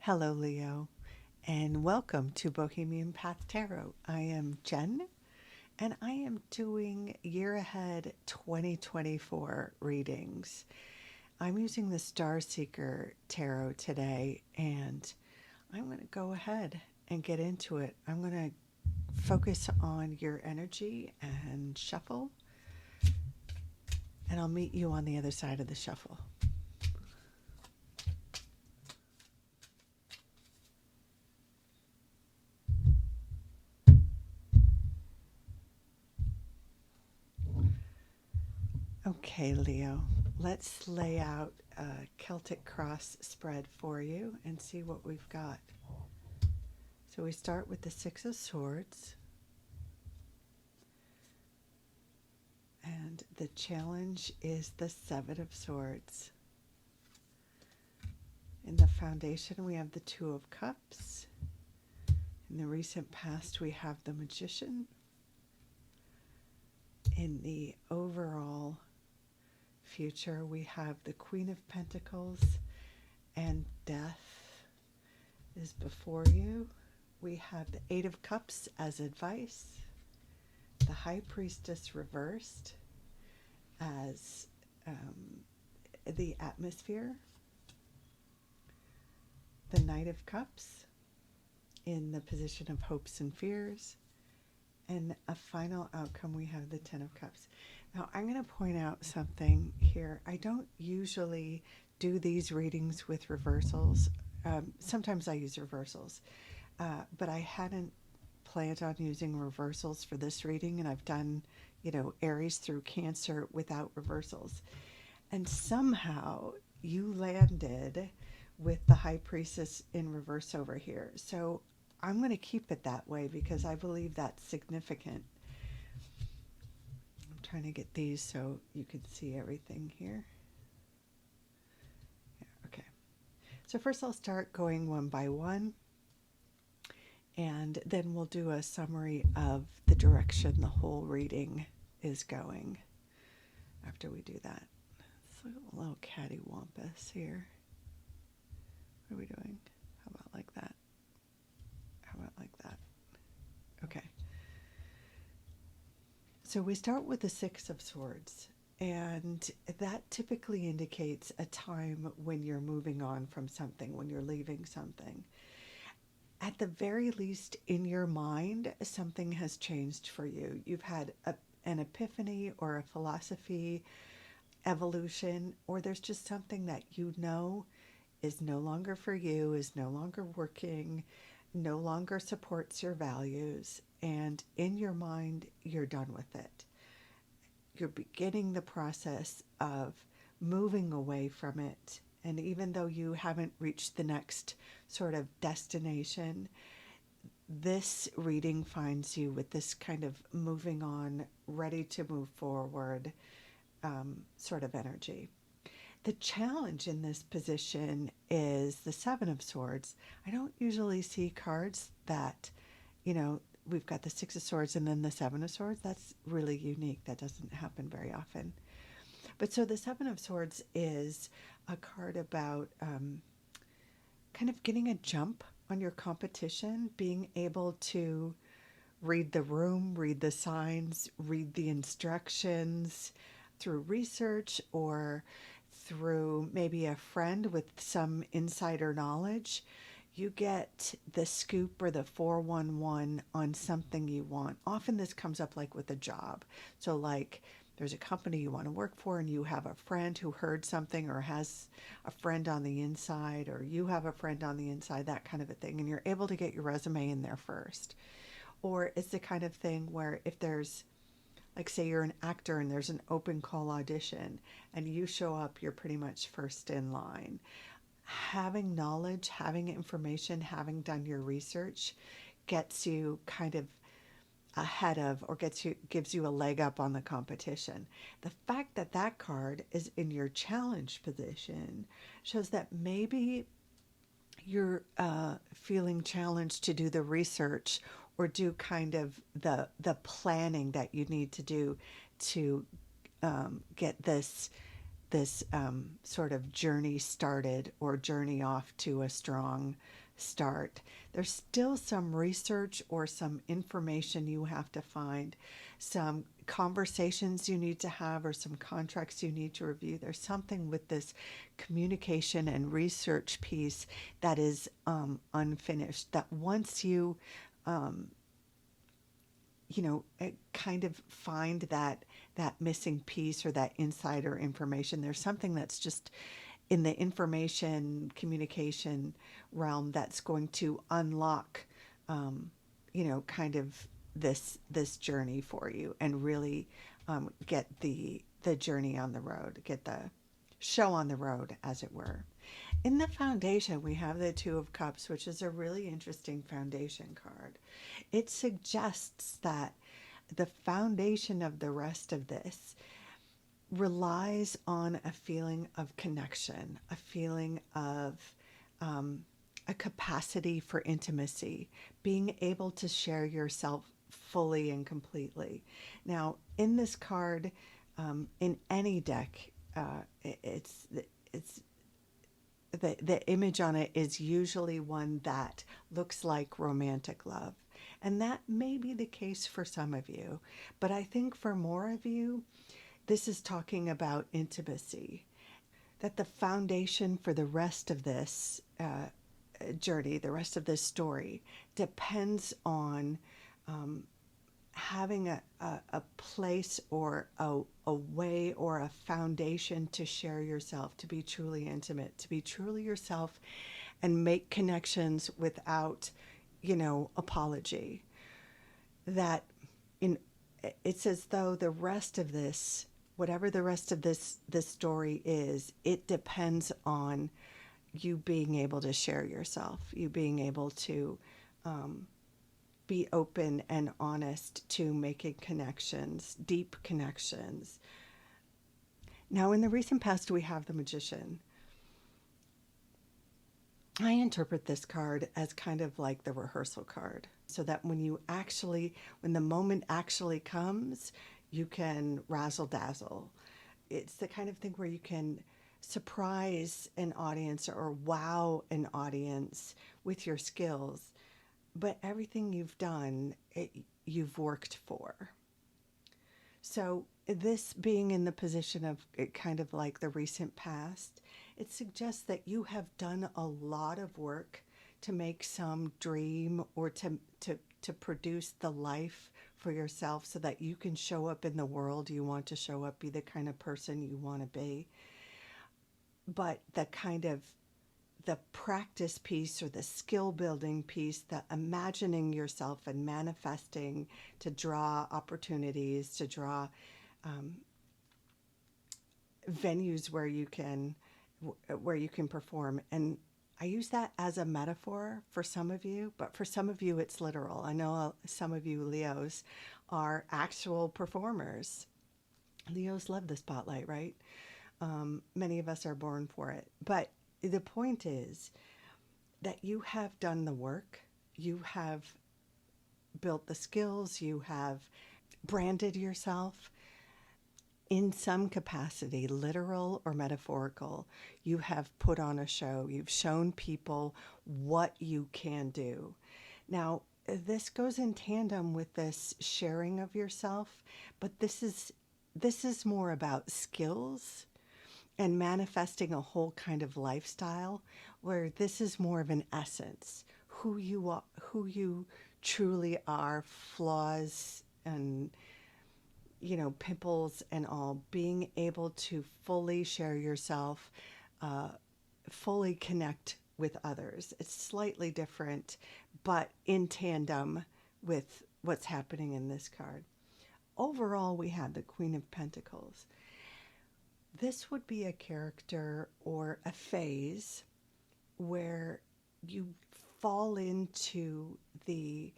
Hello, Leo, and welcome to Bohemian Path Tarot. I am Jen, and I am doing year ahead 2024 readings. I'm using the Star Seeker Tarot today, and I'm going to go ahead and get into it. I'm going to focus on your energy and shuffle, and I'll meet you on the other side of the shuffle. Okay, Leo, let's lay out a Celtic cross spread for you and see what we've got. So we start with the Six of Swords, and the challenge is the Seven of Swords. In the foundation, we have the Two of Cups. In the recent past, we have the Magician. In the overall future, we have the Queen of Pentacles, and death is before you. We have the Eight of Cups as advice, the High Priestess reversed as the atmosphere, the Knight of Cups in the position of hopes and fears, and a final outcome, we have the Ten of Cups. Now, I'm going to point out something here. I don't usually do these readings with reversals. Sometimes I use reversals, but I hadn't planned on using reversals for this reading, and I've done, Aries through Cancer without reversals. And somehow you landed with the High Priestess in reverse over here. So I'm going to keep it that way because I believe that's significant. I'm trying to get these so you can see everything here. Yeah, okay. So first I'll start going one by one, and then we'll do a summary of the direction the whole reading is going after we do that. It's a little cattywampus here. What are we doing? How about like that? How about like that? Okay. So we start with the Six of Swords, and that typically indicates a time when you're moving on from something, when you're leaving something. At the very least, in your mind, something has changed for you. You've had an epiphany or a philosophy evolution, or there's just something that is no longer for you, is no longer working, no longer supports your values, and in your mind, you're done with it. You're beginning the process of moving away from it, and even though you haven't reached the next sort of destination, this reading finds you with this kind of moving on, ready to move forward sort of energy. The challenge in this position is the Seven of Swords. I don't usually see cards that, we've got the Six of Swords and then the Seven of Swords. That's really unique. That doesn't happen very often. But so the Seven of Swords is a card about kind of getting a jump on your competition, being able to read the room, read the signs, read the instructions through research or through maybe a friend with some insider knowledge. You get the scoop or the 411 on something you want. Often this comes up like with a job. So like there's a company you want to work for and you have a friend who heard something or has a friend on the inside, or you have a friend on the inside, that kind of a thing. And you're able to get your resume in there first. Or it's the kind of thing where if there's, like say you're an actor and there's an open call audition and you show up, you're pretty much first in line. Having knowledge, having information, having done your research gets you kind of ahead of, or gives you a leg up on the competition. The fact that that card is in your challenge position shows that maybe you're feeling challenged to do the research or do kind of the planning that you need to do to get this this sort of journey started or journey off to a strong start. There's still some research or some information you have to find, some conversations you need to have, or some contracts you need to review. There's something with this communication and research piece that is unfinished, that once you kind of find that missing piece or that insider information, there's something that's just in the information communication realm that's going to unlock, kind of this journey for you, and really get the journey on the road, get the show on the road, as it were. In the foundation, we have the Two of Cups, which is a really interesting foundation card. It suggests that the foundation of the rest of this relies on a feeling of connection, a feeling of a capacity for intimacy, being able to share yourself fully and completely. Now, in this card, in any deck, it's the image on it is usually one that looks like romantic love. And that may be the case for some of you, but I think for more of you, this is talking about intimacy. That the foundation for the rest of this journey, the rest of this story, depends on having a place or a way or a foundation to share yourself, to be truly intimate, to be truly yourself and make connections without, apology. That it's as though the rest of this, whatever the rest of this story is, it depends on you being able to share yourself, you being able to be open and honest to making connections, deep connections. Now, in the recent past, we have the Magician. I interpret this card as kind of like the rehearsal card, so that when the moment actually comes, you can razzle dazzle. It's the kind of thing where you can surprise an audience or wow an audience with your skills, but everything you've done, you've worked for. So this being in the position of kind of like the recent past, it suggests that you have done a lot of work to make some dream or to produce the life for yourself so that you can show up in the world you want to show up, be the kind of person you want to be. But the practice piece or the skill building piece, the imagining yourself and manifesting to draw opportunities, to draw venues where you can perform. And I use that as a metaphor for some of you, but for some of you it's literal. I know some of you Leos are actual performers. Leos love the spotlight, right? Many of us are born for it. But the point is that you have done the work, you have built the skills, you have branded yourself in some capacity, literal or metaphorical. You have put on a show, you've shown people what you can do. Now, this goes in tandem with this sharing of yourself, but this is more about skills and manifesting a whole kind of lifestyle, where this is more of an essence, who you are, who you truly are, flaws and pimples and all, being able to fully share yourself, fully connect with others. It's slightly different, but in tandem with what's happening in this card. Overall, we have the Queen of Pentacles. This would be a character or a phase where you fall into the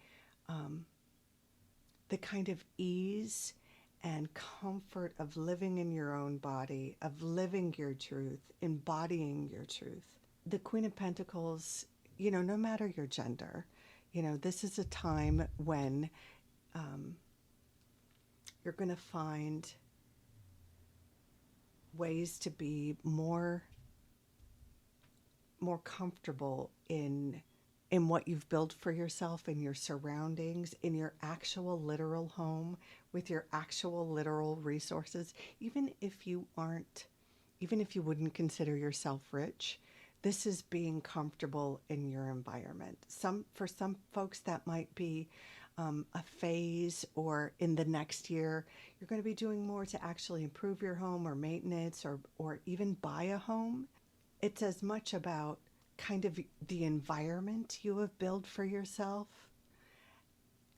kind of ease and comfort of living in your own body, of living your truth, embodying your truth. The Queen of Pentacles, no matter your gender, this is a time when you're going to find ways to be more comfortable in what you've built for yourself, in your surroundings, in your actual literal home, with your actual literal resources. Even if you wouldn't consider yourself rich, this is being comfortable in your environment. For some folks that might be a phase, or in the next year you're going to be doing more to actually improve your home, or maintenance, or even buy a home. It's as much about kind of the environment you have built for yourself.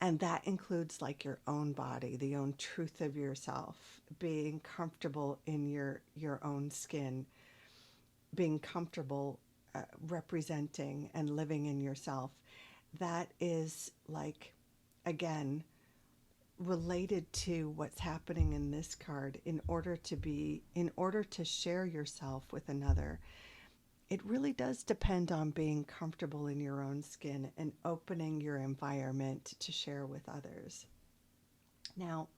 And that includes like your own body, the own truth of yourself, being comfortable in your own skin, being comfortable representing and living in yourself. That is like, again, related to what's happening in this card. In order to share yourself with another, it really does depend on being comfortable in your own skin and opening your environment to share with others. Now,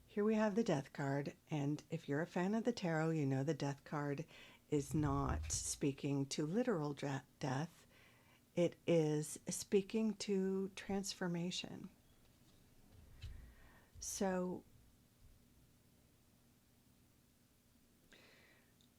here we have the Death card, and if you're a fan of the tarot, you know the Death card is not speaking to literal death. It is speaking to transformation. So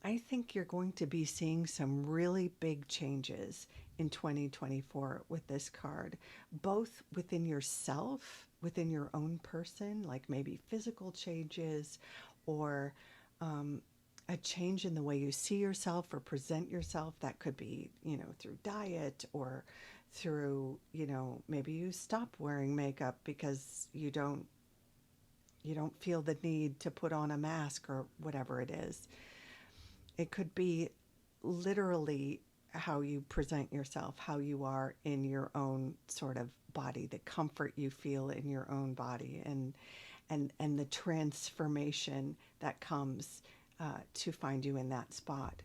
I think you're going to be seeing some really big changes in 2024 with this card, both within yourself, within your own person, like maybe physical changes, or a change in the way you see yourself or present yourself. That could be, through diet, or through, maybe you stop wearing makeup because you don't feel the need to put on a mask, or whatever it is. It could be literally how you present yourself, how you are in your own sort of body, the comfort you feel in your own body, and the transformation that comes to find you in that spot.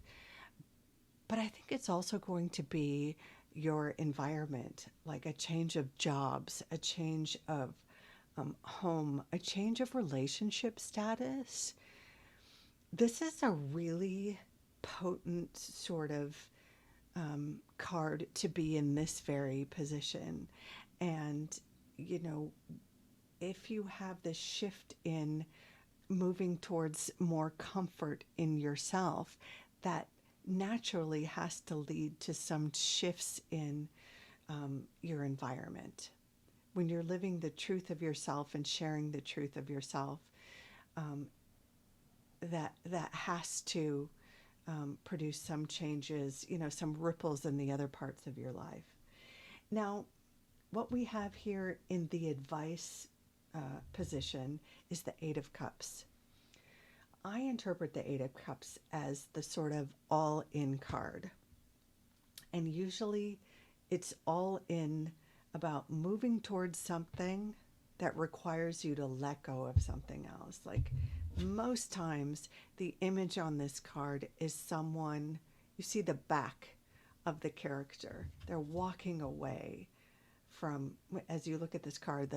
But I think it's also going to be your environment, like a change of jobs, a change of home, a change of relationship status. This is a really potent sort of card to be in this very position. And, if you have this shift in moving towards more comfort in yourself, that naturally has to lead to some shifts in your environment. When you're living the truth of yourself and sharing the truth of yourself, um, that has to produce some changes, some ripples in the other parts of your life. Now, what we have here in the advice position is the Eight of Cups. I interpret the Eight of Cups as the sort of all-in card. And usually it's all in about moving towards something that requires you to let go of something else. Like, most times the image on this card is someone, you see the back of the character. They're walking away from, as you look at this card,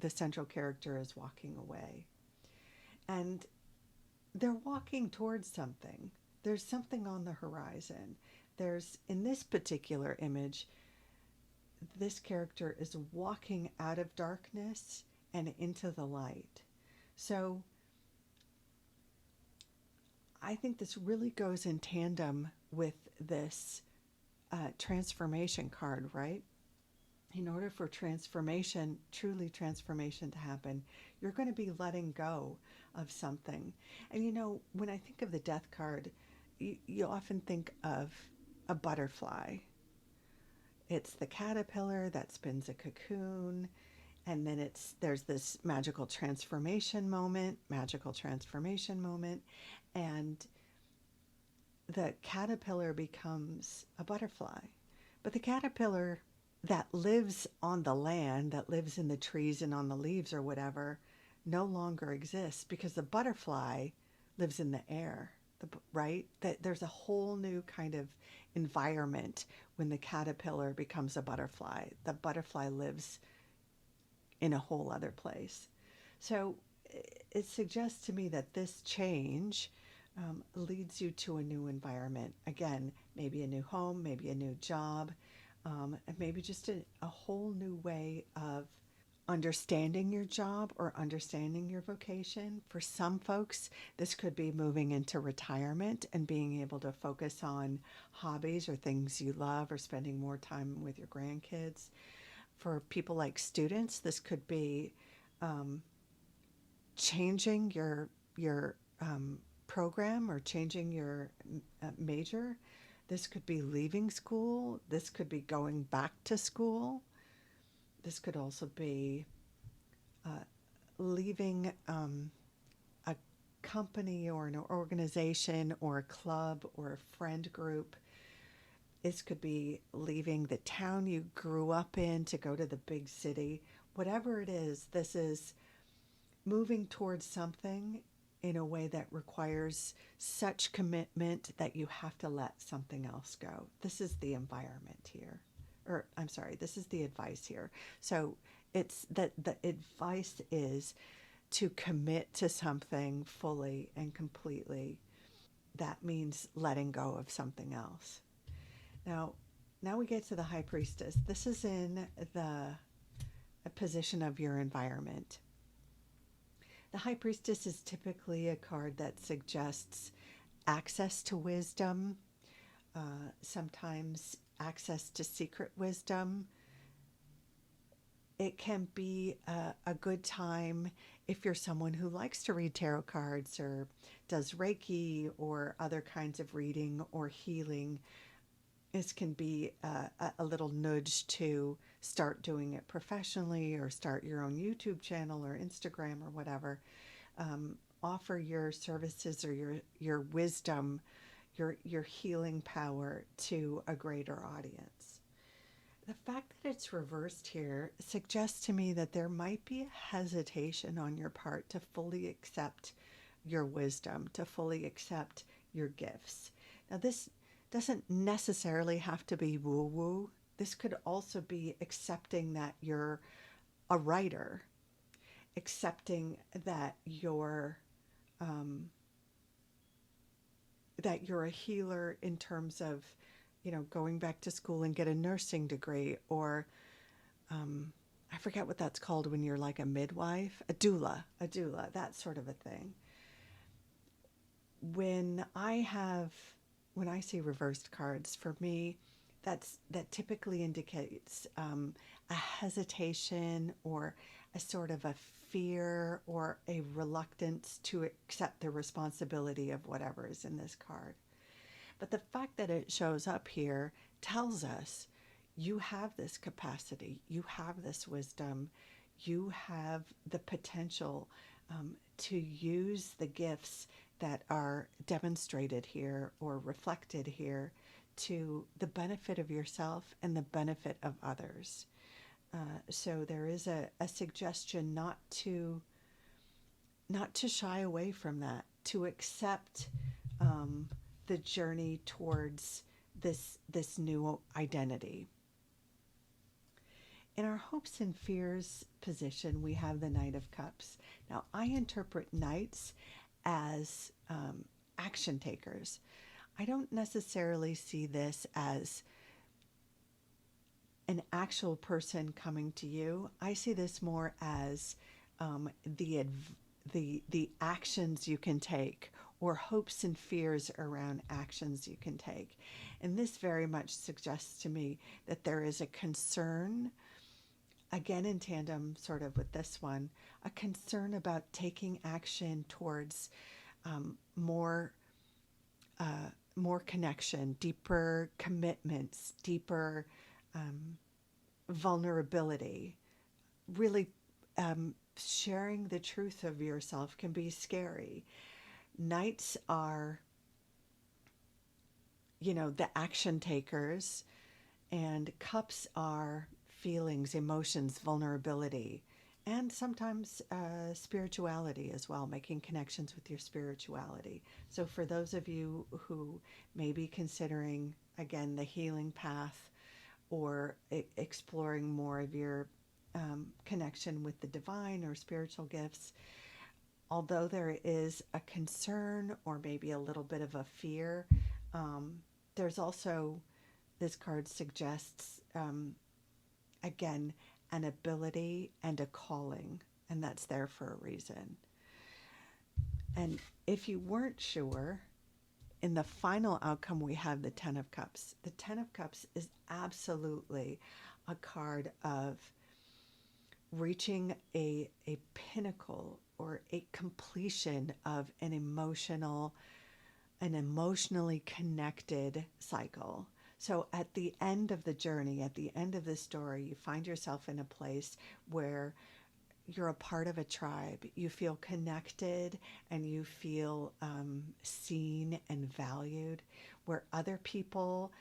the central character is walking away. And they're walking towards something. There's something on the horizon. In this particular image, this character is walking out of darkness and into the light. So I think this really goes in tandem with this transformation card, right? In order for truly transformation to happen, you're going to be letting go of something. And when I think of the Death card, you often think of a butterfly. It's the caterpillar that spins a cocoon, and then there's this magical transformation moment, and the caterpillar becomes a butterfly. But the caterpillar that lives on the land, that lives in the trees and on the leaves or whatever, no longer exists, because the butterfly lives in the air, right? That there's a whole new kind of environment when the caterpillar becomes a butterfly. The butterfly lives in a whole other place. So it suggests to me that this change leads you to a new environment. Again, maybe a new home, maybe a new job, and maybe just a whole new way of understanding your job or understanding your vocation. For some folks, this could be moving into retirement and being able to focus on hobbies or things you love or spending more time with your grandkids. For people like students, this could be changing your program or changing your major. This could be leaving school. This could be going back to school. This could also be leaving a company or an organization or a club or a friend group. This could be leaving the town you grew up in to go to the big city. Whatever it is, this is moving towards something in a way that requires such commitment that you have to let something else go. This is the environment here. Or, I'm sorry, this is the advice here. So it's that the advice is to commit to something fully and completely. That means letting go of something else. Now, now we get to the high priestess. This is in the position of your environment. The high priestess is typically a card that suggests access to wisdom, sometimes access to secret wisdom. It can be a good time if you're someone who likes to read tarot cards or does Reiki or other kinds of reading or healing. This can be a little nudge to start doing it professionally or start your own YouTube channel or Instagram or whatever. Offer your services or your wisdom, your healing power to a greater audience. The fact that it's reversed here suggests to me that there might be a hesitation on your part to fully accept your wisdom, to fully accept your gifts. Now, this doesn't necessarily have to be woo woo. This could also be accepting that you're a writer, accepting that you're a healer in terms of, going back to school and get a nursing degree, or I forget what that's called when you're like a midwife, a doula, that sort of a thing. When I see reversed cards, for me, that typically indicates a hesitation or a sort of a fear or a reluctance to accept the responsibility of whatever is in this card. But the fact that it shows up here tells us you have this capacity, you have this wisdom, you have the potential to use the gifts that are demonstrated here or reflected here to the benefit of yourself and the benefit of others. So there is a suggestion not to shy away from that, to accept the journey towards this new identity. In our hopes and fears position, we have the Knight of Cups. Now, I interpret knights as action takers. I don't necessarily see this as an actual person coming to you. I see this more as the actions you can take, or hopes and fears around actions you can take. And this very much suggests to me that there is a concern, again in tandem sort of with this one, a concern about taking action towards more connection, deeper commitments, deeper vulnerability. Really, sharing the truth of yourself can be scary. Knights are, the action takers, and cups are feelings, emotions, vulnerability, and sometimes spirituality as well, making connections with your spirituality. So for those of you who may be considering, again, the healing path or exploring more of your connection with the divine or spiritual gifts, although there is a concern or maybe a little bit of a fear, there's also, this card suggests, again, an ability and a calling, and that's there for a reason. And if you weren't sure, in the final outcome, we have the Ten of Cups. The Ten of Cups is absolutely a card of reaching a pinnacle or a completion of an emotionally connected cycle. So at the end of the journey, at the end of the story, you find yourself in a place where you're a part of a tribe. You feel connected and you feel seen and valued, where other people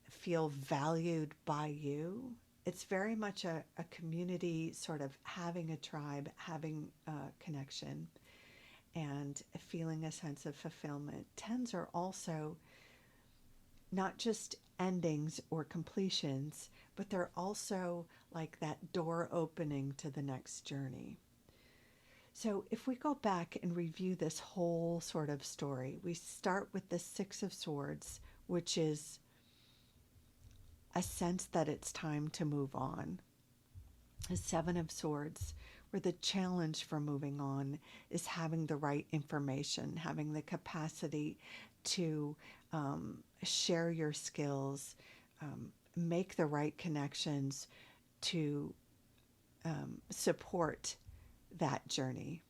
feel valued by you. It's very much a community, sort of having a tribe, having a connection, and feeling a sense of fulfillment. Tens are also not just endings or completions, but they're also like that door opening to the next journey. So if we go back and review this whole sort of story, we start with the Six of Swords, which is a sense that it's time to move on. The Seven of Swords, where the challenge for moving on is having the right information, having the capacity to share your skills, make the right connections to support that journey.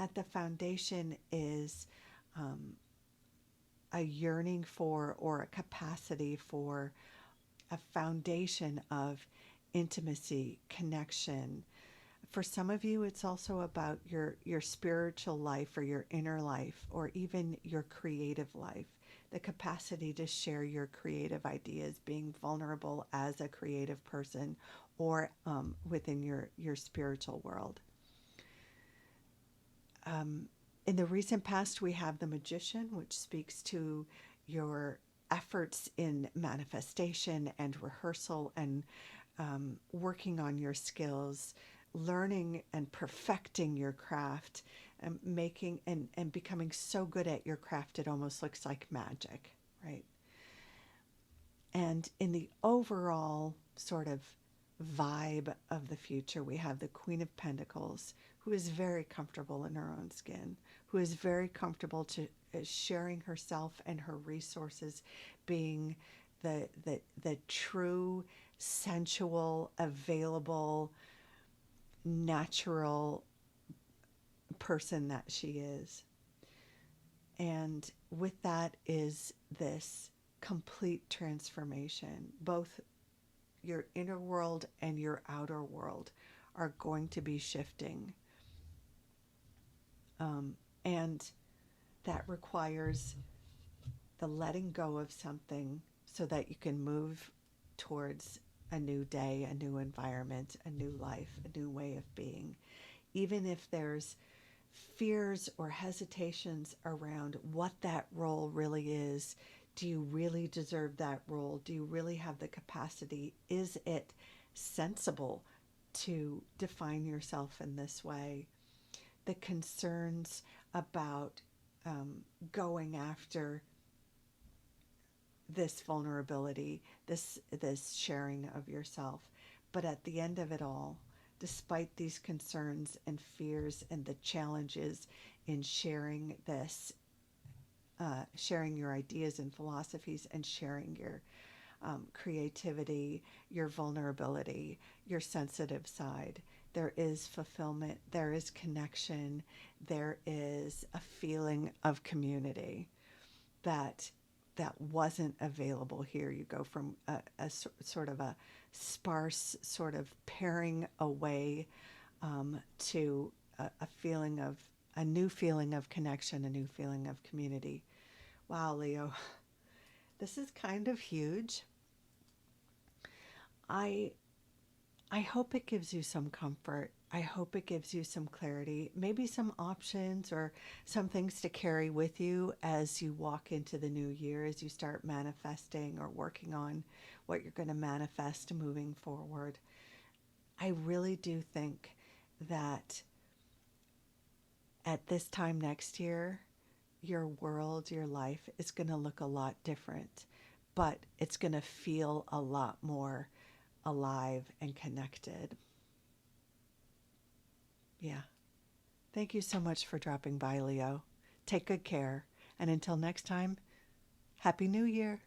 At the foundation is a yearning for, or a capacity for, a foundation of intimacy, connection. For some of you, it's also about your spiritual life or your inner life, or even your creative life, the capacity to share your creative ideas, being vulnerable as a creative person, or within your spiritual world. In the recent past, we have the Magician, which speaks to your efforts in manifestation and rehearsal and working on your skills, learning and perfecting your craft, and making and becoming so good at your craft it almost looks like magic, right? And in the overall sort of vibe of the future, we have the Queen of Pentacles, who is very comfortable in her own skin, who is very comfortable to sharing herself and her resources, being the true, sensual, available, natural person that she is. And with that is this complete transformation. Both your inner world and your outer world are going to be shifting. And that requires the letting go of something so that you can move towards a new day, a new environment, a new life, a new way of being. Even if there's fears or hesitations around what that role really is. Do you really deserve that role? Do you really have the capacity? Is it sensible to define yourself in this way? The concerns about going after this vulnerability, this sharing of yourself. But at the end of it all, despite these concerns and fears and the challenges in sharing this, sharing your ideas and philosophies, and sharing your creativity, your vulnerability, your sensitive side, there is fulfillment, there is connection, there is a feeling of community that wasn't available here. You go from a sort of a sparse sort of paring away to a feeling of, a new feeling of connection, a new feeling of community. Wow, Leo, this is kind of huge. I hope it gives you some comfort. I hope it gives you some clarity, maybe some options or some things to carry with you as you walk into the new year, as you start manifesting or working on what you're going to manifest moving forward. I really do think that At this time next year, your world, your life is going to look a lot different, but it's going to feel a lot more alive and connected. Yeah. Thank you so much for dropping by, Leo. Take good care. And until next time, Happy New Year.